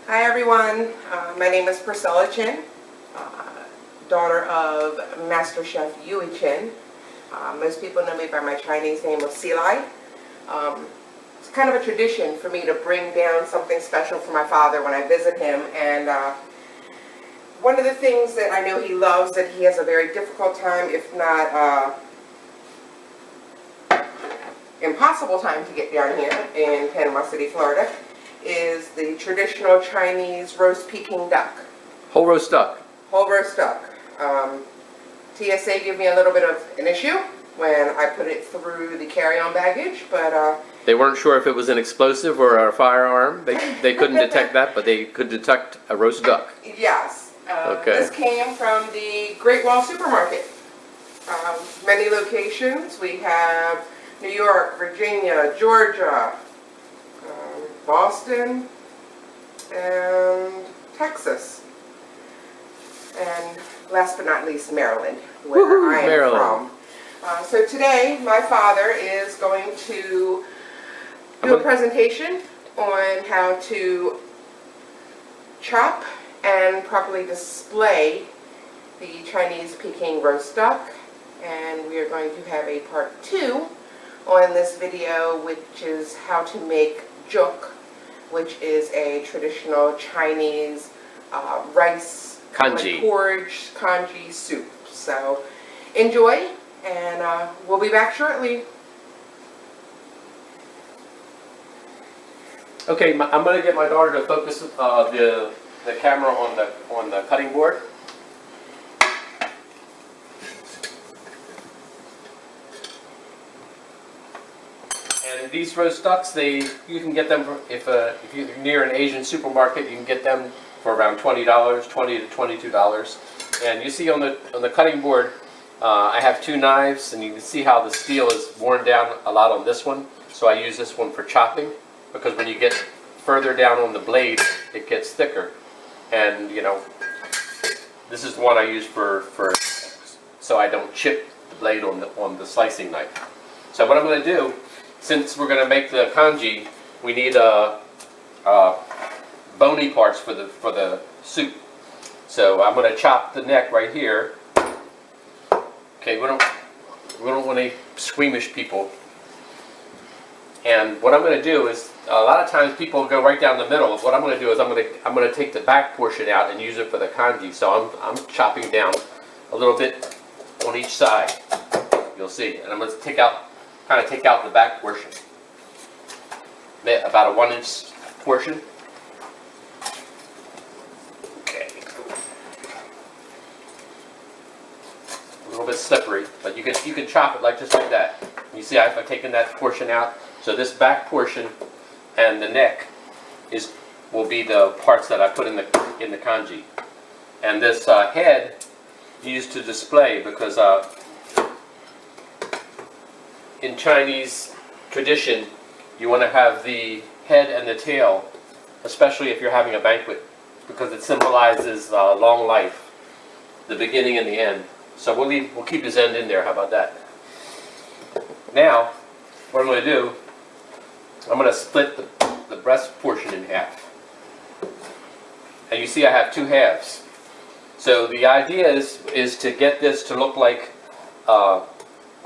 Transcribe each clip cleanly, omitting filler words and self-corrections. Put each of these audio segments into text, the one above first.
Hi everyone, my name is Priscilla Chin, daughter of Master Chef Yui Chin. Most people know me by my Chinese name of Silai. It's kind of a tradition for me to bring down something special for my father when I visit him, and one of the things that I know he loves, that he has a very difficult time, if not impossible time to get down here in Panama City, Florida, is the traditional Chinese roast Peking duck. Whole roast duck. Whole roast duck. TSA gave me a little bit of an issue when I put it through the carry-on baggage, but They weren't sure if it was an explosive or a firearm. They couldn't detect that, but they could detect a roast duck. yes. Okay. This came from the Great Wall Supermarket. Many locations. We have New York, Virginia, Georgia, Boston, and Texas. And last but not least, Maryland, where I am Maryland. from. So today, my father is going to do a presentation on how to chop and properly display the Chinese Peking roast duck. And we are going to have a part 2 on this video, which is how to make juk, which is a traditional Chinese rice Congee. porridge congee soup. So enjoy, and we'll be back shortly. Okay, I'm going to get my daughter to focus the camera on the cutting board. And these roast ducks, you can get them if you're near an Asian supermarket, you can get them for around $20, $20 to $22. And you see on the cutting board, I have 2 knives, and you can see how the steel is worn down a lot on this one. So I use this one for chopping, because when you get further down on the blade, it gets thicker. And you know, this is the one I use for so I don't chip the blade on the slicing knife. So what I'm going to do, since we're going to make the congee, we need bony parts for the soup. So I'm going to chop the neck right here. Okay, we don't want any squeamish people. And what I'm going to do is, a lot of times people go right down the middle. What I'm going to do is I'm going to take the back portion out and use it for the congee. So I'm chopping down a little bit on each side. You'll see, and I'm going to take out the back portion, about a 1-inch portion. Okay, a little bit slippery, but you can chop it just like that. You see, I've taken that portion out. So this back portion and the neck will be the parts that I put in the congee, and this head used to display, because in Chinese tradition, you want to have the head and the tail, especially if you're having a banquet, because it symbolizes long life, the beginning and the end. So we'll keep his end in there. How about that? Now, what I'm going to do, I'm going to split the breast portion in half. And you see I have 2 halves. So the idea is to get this to look like a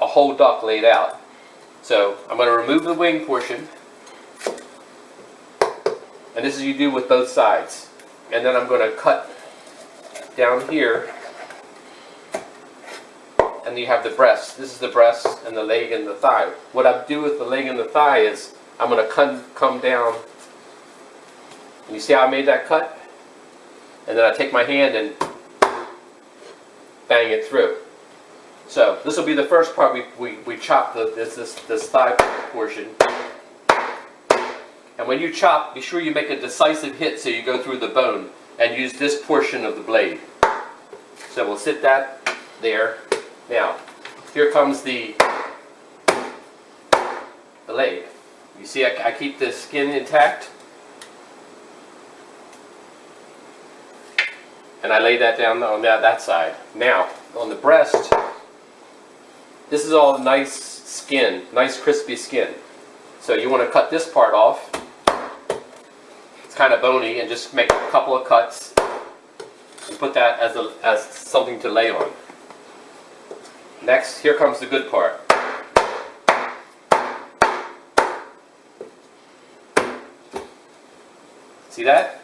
whole duck laid out. So I'm going to remove the wing portion. And this is you do with both sides. And then I'm going to cut down here. And you have the breast. This is the breast and the leg and the thigh. What I do with the leg and the thigh is I'm going to come down. And you see how I made that cut? And then I take my hand and bang it through. So this will be the first part. We chop this thigh portion. And when you chop, be sure you make a decisive hit so you go through the bone, and use this portion of the blade. So we'll sit that there. Now, here comes the leg. You see I keep the skin intact. And I lay that down on that side. Now, on the breast, this is all nice skin, nice crispy skin. So you want to cut this part off. It's kind of bony, and just make a couple of cuts and put that as something to lay on. Next, here comes the good part. See that?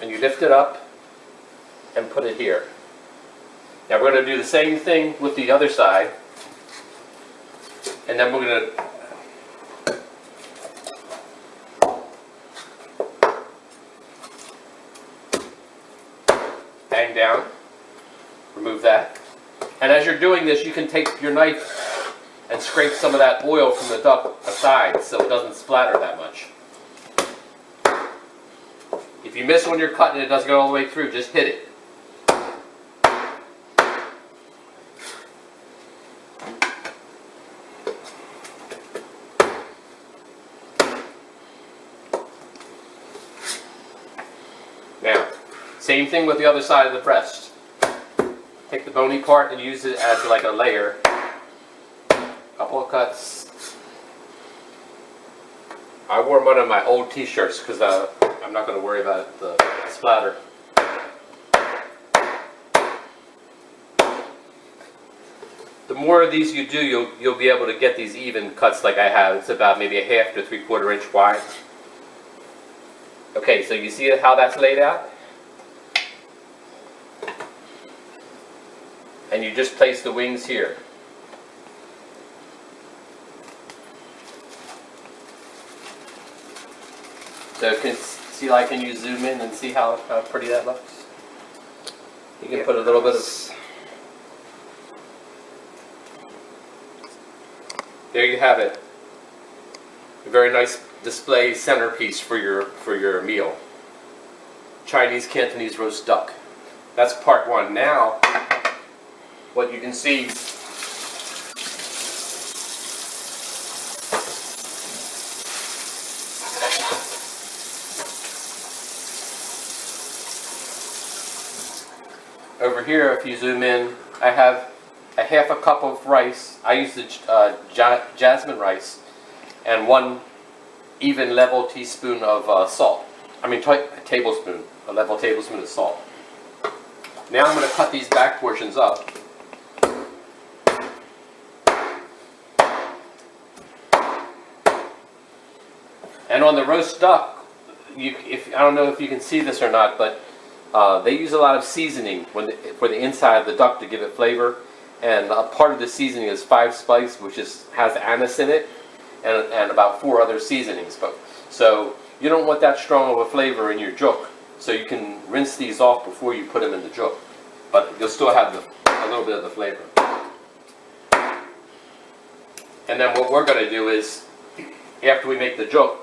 And you lift it up and put it here. Now we're going to do the same thing with the other side, and then we're going to hang down, remove that, and as you're doing this you can take your knife and scrape some of that oil from the duck aside so it doesn't splatter that much. If you miss when you're cutting, it doesn't go all the way through, just hit it. Now, same thing with the other side of the breast. Take the bony part and use it as like a layer. Couple of cuts. I wore one of my old t-shirts because I'm not going to worry about the splatter. The more of these you do, you'll be able to get these even cuts like I have. It's about maybe a 1/2 to 3/4 inch wide. Okay, so you see how that's laid out? And you just place the wings here. So can you zoom in and see how pretty that looks? You can put a little bit of... There you have it. A very nice display centerpiece for your meal. Chinese Cantonese roast duck. That's part one. Now, what you can see over here, if you zoom in, I have a 1/2 cup of rice. I use the jasmine rice, and 1 even level teaspoon of salt. I mean tablespoon, a level tablespoon of salt. Now I'm going to cut these back portions up. And on the roast duck, I don't know if you can see this or not, but they use a lot of seasoning for the inside of the duck to give it flavor. And a part of the seasoning is 5 spice, which has anise in it, and about 4 other seasonings. So you don't want that strong of a flavor in your juk. So you can rinse these off before you put them in the juk. But you'll still have a little bit of the flavor. And then what we're going to do is, after we make the juk,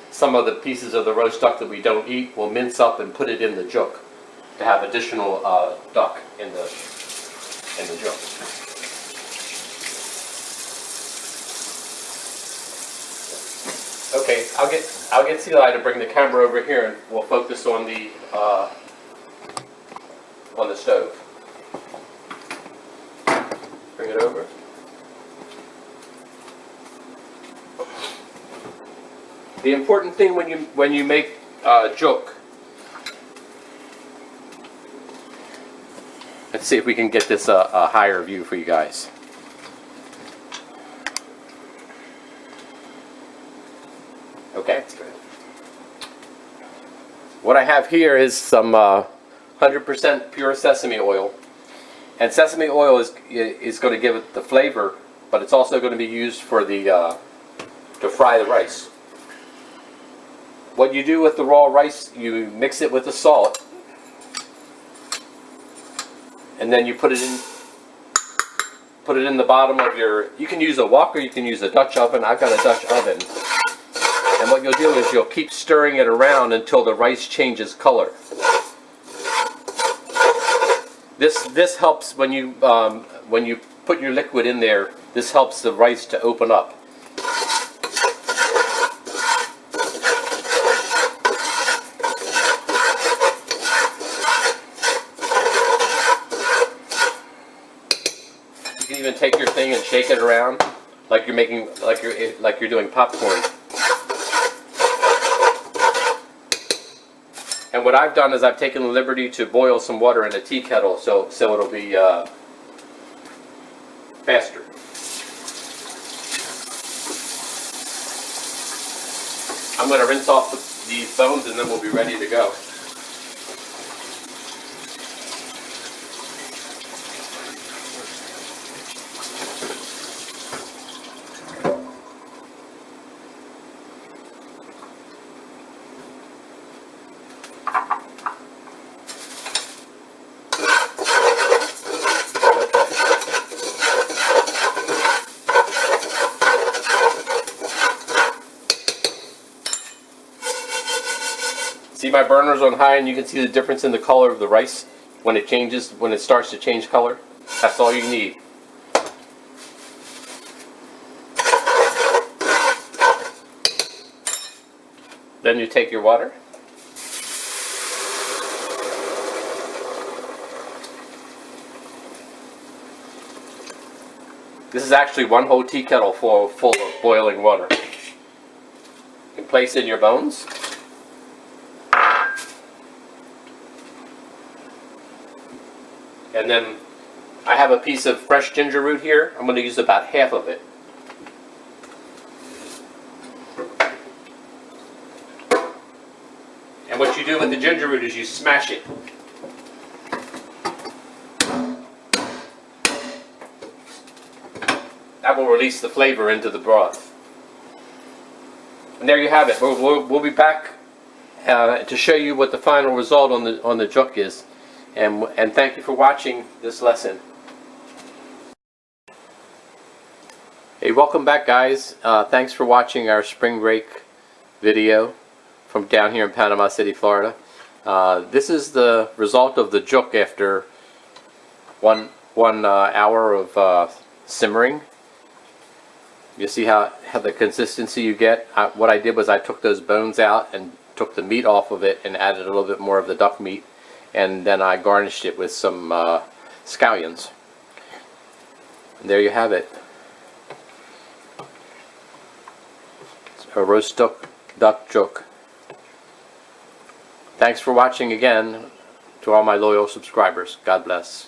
some of the pieces of the roast duck that we don't eat, we'll mince up and put it in the juk to have additional duck in the juk. Okay, I'll get Eli to bring the camera over here, and we'll focus on the stove. Bring it over. The important thing when you make juk. Let's see if we can get this a higher view for you guys. Okay, that's good. What I have here is some 100% pure sesame oil, and sesame oil is going to give it the flavor, but it's also going to be used for to fry the rice. What you do with the raw rice, you mix it with the salt, and then you put it in the bottom of your. You can use a wok or you can use a Dutch oven. I've got a Dutch oven. And what you'll do is you'll keep stirring it around until the rice changes color. This helps when you put your liquid in there. This helps the rice to open up. You can even take your thing and shake it around like you're doing popcorn. And what I've done is I've taken the liberty to boil some water in a tea kettle so it'll be faster. I'm going to rinse off these bones and then we'll be ready to go. See my burner's on high and you can see the difference in the color of the rice when it changes, when it starts to change color. That's all you need. Then you take your water. This is actually one whole tea kettle full of boiling water. You place in your bones. And then I have a piece of fresh ginger root here. I'm going to use about half of it. And what you do with the ginger root is you smash it. That will release the flavor into the broth. And there you have it. We'll be back to show you what the final result on the juk is. And thank you for watching this lesson. Hey, welcome back, guys. Thanks for watching our spring break video from down here in Panama City, Florida. This is the result of the juk after one hour of simmering. You see how the consistency you get. What I did was I took those bones out and took the meat off of it and added a little bit more of the duck meat. And then I garnished it with some scallions. And there you have it. It's a roast duck juk. Thanks for watching again to all my loyal subscribers. God bless.